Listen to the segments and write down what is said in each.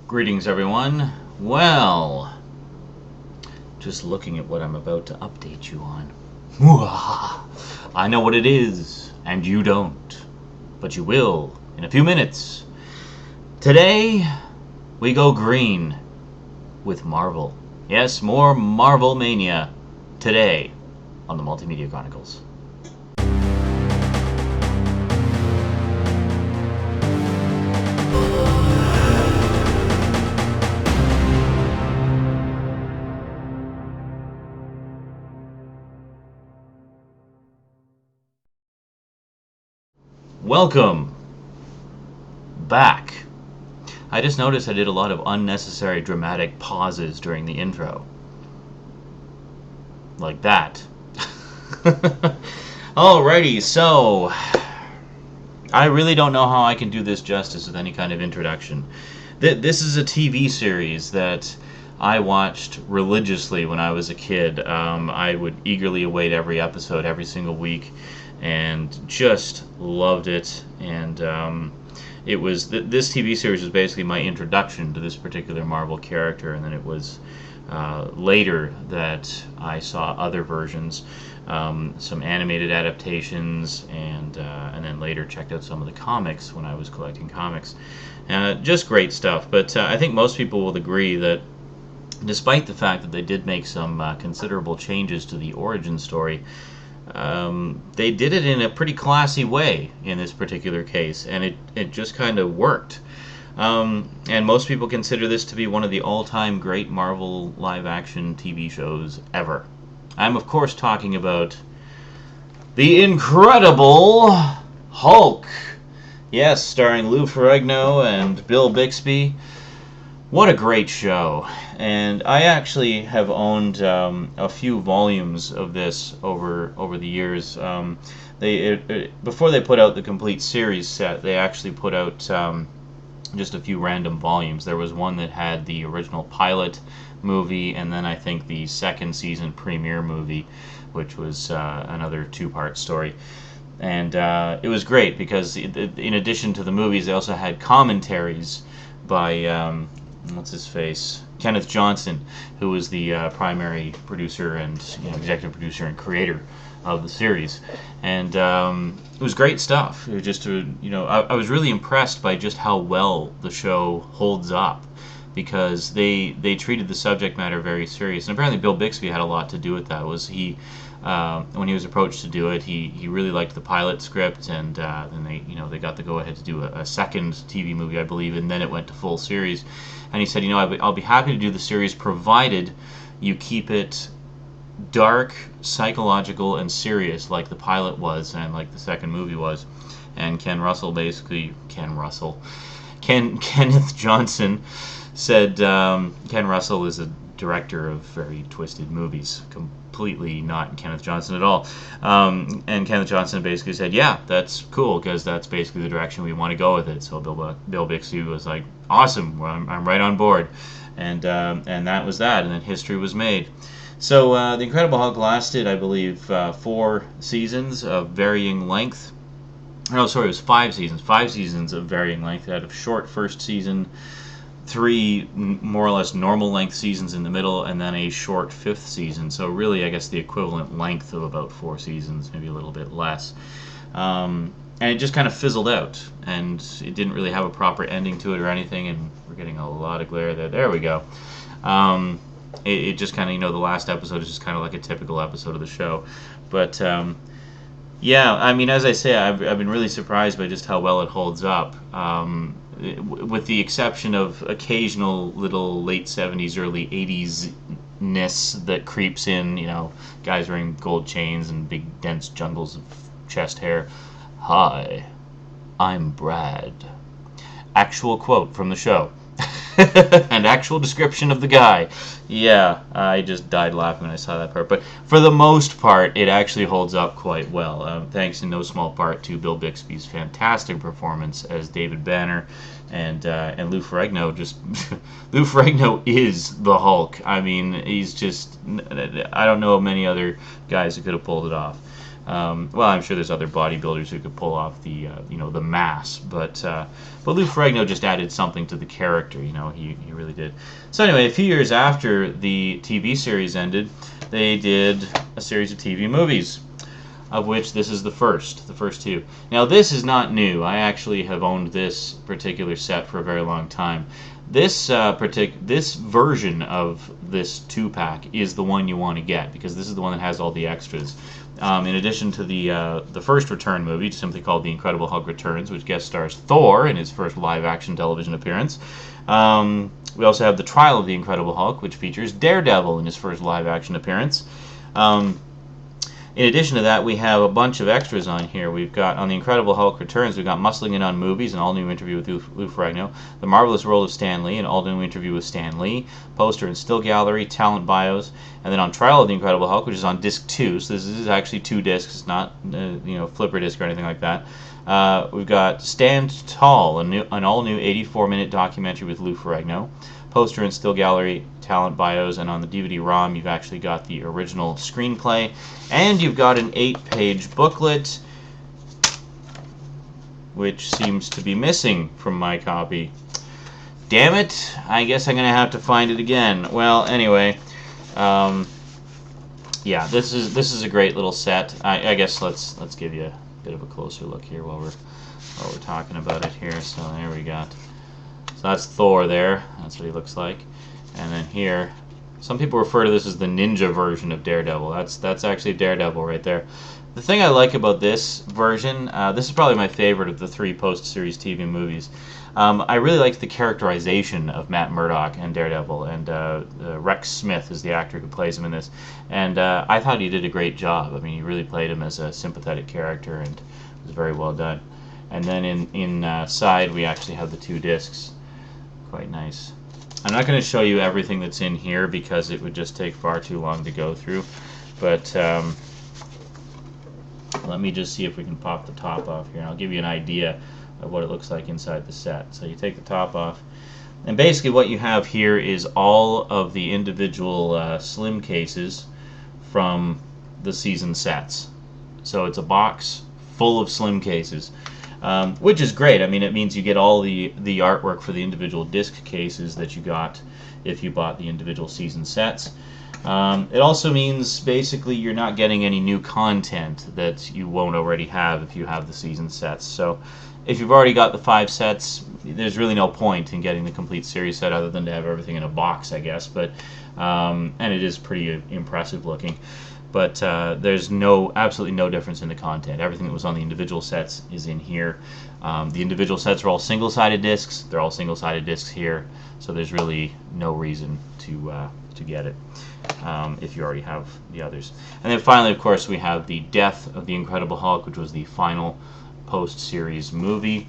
Greetings, everyone. Well, just looking at what I'm about to update you on. I know what it is, and you don't. But you will in a few minutes. Today, we go green with Marvel. Yes, more Marvel Mania today on the Multimedia Chronicles. Welcome back. I just noticed I did a lot of unnecessary dramatic pauses during the intro. Like that. Alrighty, so I really don't know how I can do this justice with any kind of introduction. This is a TV series that I watched religiously when I was a kid. I would eagerly await every episode every single week and just loved it. And it was this TV series was basically my introduction to this particular Marvel character, and then it was later that I saw other versions, some animated adaptations, and then later checked out some of the comics when I was collecting comics. Just great stuff. But I think most people will agree that despite the fact that they did make some considerable changes to the origin story, they did it in a pretty classy way in this particular case, and it just kind of worked. And most people consider this to be one of the all-time great Marvel live-action TV shows ever. I'm, of course, talking about The Incredible Hulk. Yes, starring Lou Ferrigno and Bill Bixby. What a great show. And I actually have owned a few volumes of this over the years. Before they put out the complete series set, they actually put out just a few random volumes. There was one that had the original pilot movie, and then I think the second season premiere movie, which was another two-part story. And it was great because in addition to the movies, they also had commentaries by what's his face, Kenneth Johnson, who was the primary producer and executive producer and creator of the series. And it was great stuff. It was just I was really impressed by just how well the show holds up, because they treated the subject matter very serious. And apparently Bill Bixby had a lot to do with that. When he was approached to do it, he really liked the pilot script, and then they got the go ahead to do a second TV movie, I believe, and then it went to full series. And he said, I'll be happy to do the series provided you keep it dark, psychological, and serious like the pilot was and like the second movie was. And Kenneth Johnson said Ken Russell is a director of very twisted movies, completely not Kenneth Johnson at all. And Kenneth Johnson basically said, yeah, that's cool, because that's basically the direction we want to go with it. So Bill Bixby was like, awesome, well, I'm right on board. And that was that, and then history was made. So The Incredible Hulk lasted, I believe, 4 seasons of varying length. No, sorry, it was 5 seasons. 5 seasons of varying length. They had a short first season, 3 more or less normal length seasons in the middle, and then a short 5th season. So really, I guess the equivalent length of about 4 seasons, maybe a little bit less. And it just kind of fizzled out, and it didn't really have a proper ending to it or anything, and we're getting a lot of glare there. There we go. It just kind of, the last episode is just kind of like a typical episode of the show. But yeah, I mean, as I say, I've been really surprised by just how well it holds up. With the exception of occasional little late 70s, early 80s-ness that creeps in, guys wearing gold chains and big dense jungles of chest hair. Hi, I'm Brad. Actual quote from the show. And actual description of the guy. Yeah, I just died laughing when I saw that part. But for the most part, it actually holds up quite well, thanks in no small part to Bill Bixby's fantastic performance as David Banner, and Lou Ferrigno. Lou Ferrigno is the Hulk. I mean, he's just, I don't know of many other guys that could have pulled it off. Well, I'm sure there's other bodybuilders who could pull off the the mass, but Lou Ferrigno just added something to the character. He really did. So anyway, a few years after the TV series ended, they did a series of TV movies, of which this is the first two. Now this is not new. I actually have owned this particular set for a very long time. This this version of this 2-pack is the one you want to get, because this is the one that has all the extras. In addition to the first return movie, simply called The Incredible Hulk Returns, which guest stars Thor in his first live-action television appearance. We also have The Trial of the Incredible Hulk, which features Daredevil in his first live-action appearance. In addition to that, we have a bunch of extras on here. We've got, on The Incredible Hulk Returns, we've got Muscling It on Movies, an all-new interview with Lou Ferrigno, The Marvelous World of Stan Lee, an all-new interview with Stan Lee, poster and still gallery, talent bios, and then on Trial of the Incredible Hulk, which is on disc 2, so this is actually 2 discs, it's not flipper disc or anything like that. We've got Stand Tall, an all-new 84-minute documentary with Lou Ferrigno, poster and still gallery, talent bios, and on the DVD-ROM you've actually got the original screenplay, and you've got an 8-page booklet, which seems to be missing from my copy. Damn it, I guess I'm gonna have to find it again. Well, anyway, yeah, this is a great little set. I guess let's give you a bit of a closer look here while we're talking about it here. So there we got. So that's Thor there. That's what he looks like. And then here, some people refer to this as the ninja version of Daredevil. That's actually Daredevil right there. The thing I like about this version, this is probably my favorite of the 3 post-series TV movies. I really liked the characterization of Matt Murdock and Daredevil, and Rex Smith is the actor who plays him in this. And I thought he did a great job. I mean, he really played him as a sympathetic character, and it was very well done. And then inside we actually have the 2 discs. Quite nice. I'm not going to show you everything that's in here because it would just take far too long to go through, but let me just see if we can pop the top off here. I'll give you an idea of what it looks like inside the set. So you take the top off, and basically what you have here is all of the individual slim cases from the season sets. So it's a box full of slim cases. Which is great. I mean, it means you get all the artwork for the individual disc cases that you got if you bought the individual season sets. It also means basically you're not getting any new content that you won't already have if you have the season sets. So if you've already got the 5 sets, there's really no point in getting the complete series set other than to have everything in a box, I guess. But and it is pretty impressive looking. But there's absolutely no difference in the content. Everything that was on the individual sets is in here. The individual sets are all single-sided discs. They're all single-sided discs here, so there's really no reason to get it if you already have the others. And then finally, of course, we have the Death of the Incredible Hulk, which was the final post-series movie.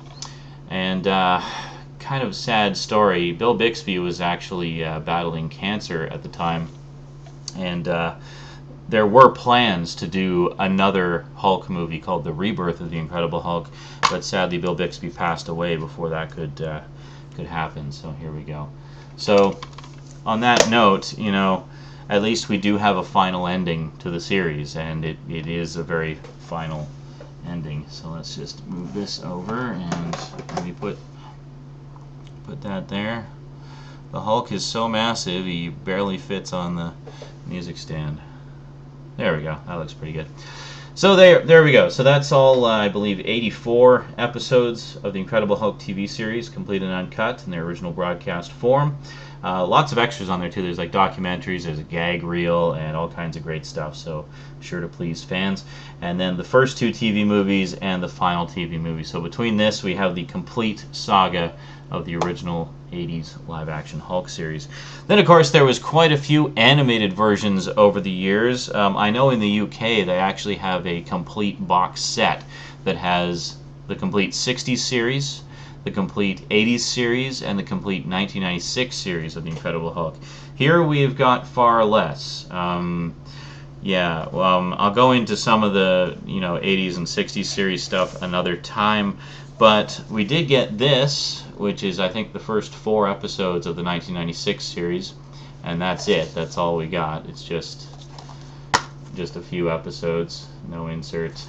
And kind of sad story. Bill Bixby was actually battling cancer at the time, and there were plans to do another Hulk movie called The Rebirth of the Incredible Hulk, but sadly Bill Bixby passed away before that could happen. So here we go. So on that note, at least we do have a final ending to the series, and it is a very final ending. So let's just move this over and maybe put that there. The Hulk is so massive he barely fits on the music stand. There we go. That looks pretty good. So there we go. So that's all, I believe, 84 episodes of the Incredible Hulk TV series, complete and uncut in their original broadcast form. Lots of extras on there, too. There's like documentaries, there's a gag reel, and all kinds of great stuff. So sure to please fans. And then the first 2 TV movies and the final TV movie. So between this, we have the complete saga of the original 80s live-action Hulk series. Then, of course, there was quite a few animated versions over the years. I know in the UK they actually have a complete box set that has the complete 60s series, the complete 80s series, and the complete 1996 series of the Incredible Hulk. Here we've got far less. I'll go into some of the 80s and 60s series stuff another time. But we did get this, which is, I think, the first 4 episodes of the 1996 series, and that's it. That's all we got. It's just a few episodes. no insert.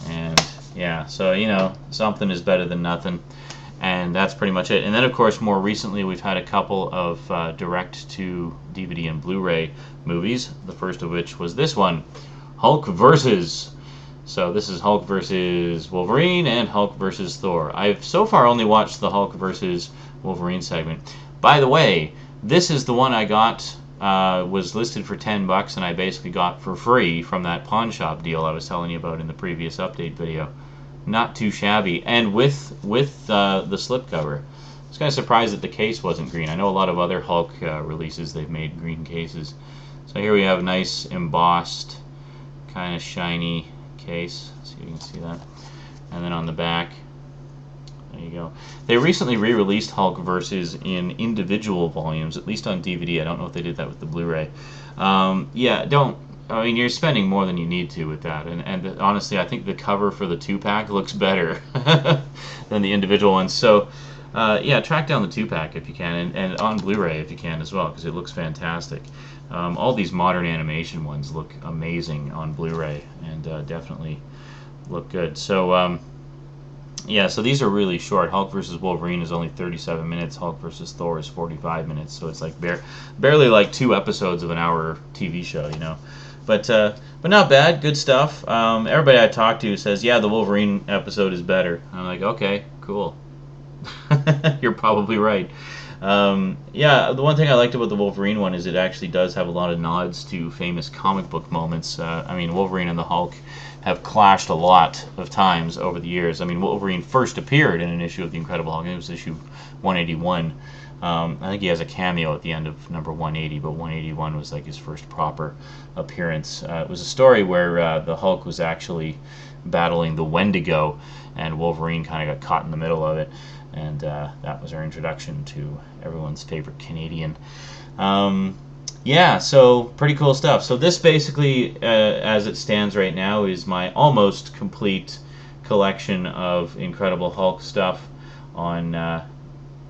And yeah, so you know, something is better than nothing. And that's pretty much it. And then, of course, more recently, we've had a couple of direct-to-DVD and Blu-ray movies. The first of which was this one, Hulk versus. So this is Hulk versus Wolverine and Hulk versus Thor. I've so far only watched the Hulk versus Wolverine segment. By the way, this is the one I got, was listed for $10, and I basically got for free from that pawn shop deal I was telling you about in the previous update video. Not too shabby, and with the slipcover. I was kind of surprised that the case wasn't green. I know a lot of other Hulk releases, they've made green cases. So here we have a nice embossed, kind of shiny case. Let's see if you can see that. And then on the back, there you go. They recently re-released Hulk versus in individual volumes, at least on DVD. I don't know if they did that with the Blu-ray. Yeah, I mean, you're spending more than you need to with that, and honestly, I think the cover for the 2-pack looks better than the individual ones. So, yeah, track down the 2-pack if you can, and on Blu-ray if you can as well, because it looks fantastic. All these modern animation ones look amazing on Blu-ray, and definitely look good. So, yeah, so these are really short. Hulk versus Wolverine is only 37 minutes. Hulk versus Thor is 45 minutes. So it's like barely like 2 episodes of an hour TV show, you know. But not bad. Good stuff. Everybody I talk to says, yeah, the Wolverine episode is better. I'm like, okay, cool. You're probably right. Yeah, the one thing I liked about the Wolverine one is it actually does have a lot of nods to famous comic book moments. I mean, Wolverine and the Hulk have clashed a lot of times over the years. I mean, Wolverine first appeared in an issue of The Incredible Hulk. It was issue 181. I think he has a cameo at the end of number 180, but 181 was like his first proper appearance. It was a story where the Hulk was actually battling the Wendigo, and Wolverine kind of got caught in the middle of it. And that was our introduction to everyone's favorite Canadian. Yeah, so pretty cool stuff. So this basically, as it stands right now, is my almost complete collection of Incredible Hulk stuff on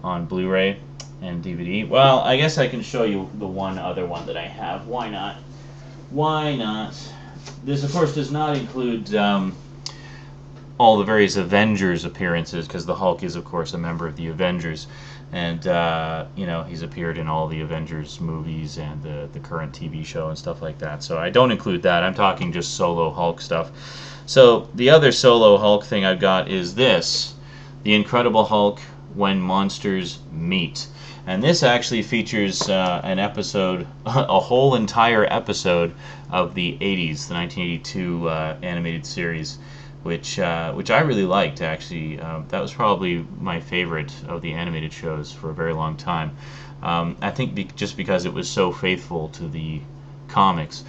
Blu-ray and DVD. Well, I guess I can show you the one other one that I have. Why not? Why not? This, of course, does not include all the various Avengers appearances, because the Hulk is, of course, a member of the Avengers, and you know, he's appeared in all the Avengers movies and the current TV show and stuff like that. So I don't include that. I'm talking just solo Hulk stuff. So the other solo Hulk thing I've got is this, The Incredible Hulk When Monsters Meet. And this actually features an episode, a whole entire episode of the 80s, the 1982 animated series, which I really liked, actually. That was probably my favorite of the animated shows for a very long time. I think just because it was so faithful to the comics.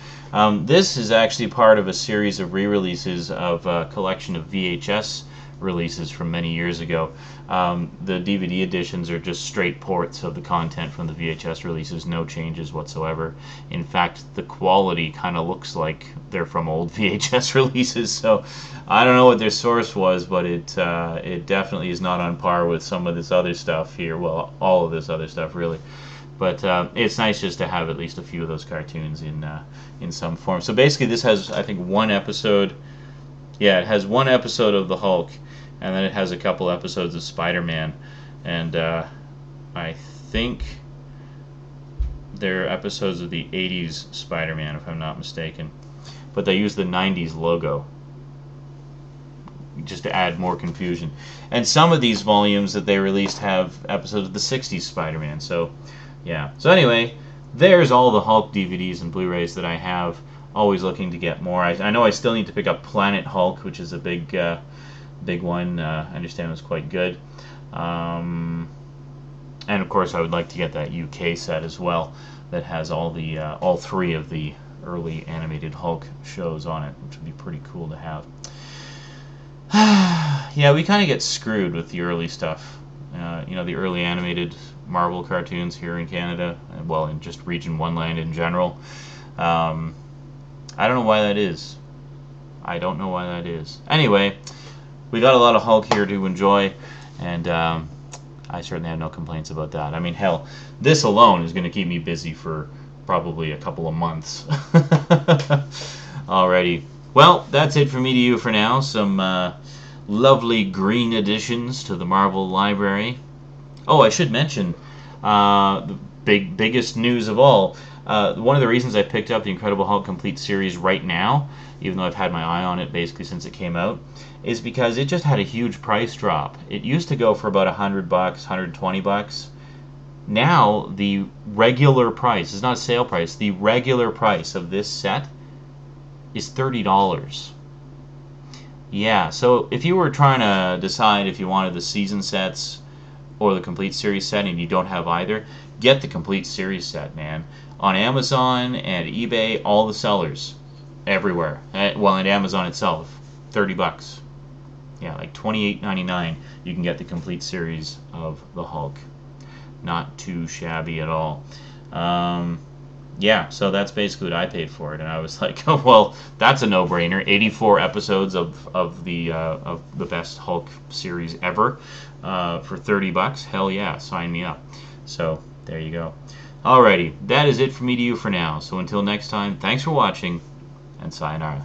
This is actually part of a series of re-releases of a collection of VHS releases from many years ago. The DVD editions are just straight ports of the content from the VHS releases, no changes whatsoever. In fact, the quality kind of looks like they're from old VHS releases, so I don't know what their source was, but it definitely is not on par with some of this other stuff here. Well, all of this other stuff, really. But it's nice just to have at least a few of those cartoons in some form. So basically this has, I think, one episode. Yeah, it has one episode of the Hulk, and then it has a couple episodes of Spider-Man, and I think they're episodes of the 80s Spider-Man, if I'm not mistaken. But they use the 90s logo just to add more confusion. And some of these volumes that they released have episodes of the 60s Spider-Man, so yeah. So anyway, there's all the Hulk DVDs and Blu-rays that I have. Always looking to get more. I know I still need to pick up Planet Hulk, which is a big one. I understand it was quite good. And of course, I would like to get that UK set as well, that has all 3 of the early animated Hulk shows on it, which would be pretty cool to have. Yeah, we kind of get screwed with the early stuff. You know, the early animated Marvel cartoons here in Canada, well, in just Region 1 land in general. I don't know why that is. I don't know why that is. Anyway, we got a lot of Hulk here to enjoy, and I certainly have no complaints about that. I mean, hell, this alone is going to keep me busy for probably a couple of months already. Well, that's it from me to you for now. Some lovely green additions to the Marvel library. Oh, I should mention the biggest news of all. One of the reasons I picked up the Incredible Hulk Complete series right now, even though I've had my eye on it basically since it came out, is because it just had a huge price drop. It used to go for about $100, $120. Now the regular price, it's not a sale price, the regular price of this set is $30. Yeah, so if you were trying to decide if you wanted the season sets or the complete series set and you don't have either, get the complete series set, man. On Amazon and eBay, all the sellers, everywhere. Well, and Amazon itself, $30. Yeah, like $28.99. You can get the complete series of the Hulk. Not too shabby at all. Yeah, so that's basically what I paid for it, and I was like, oh, well, that's a no-brainer. 84 episodes of the best Hulk series ever for $30. Hell yeah, sign me up. So there you go. Alrighty, that is it from me to you for now. So until next time, thanks for watching, and sayonara.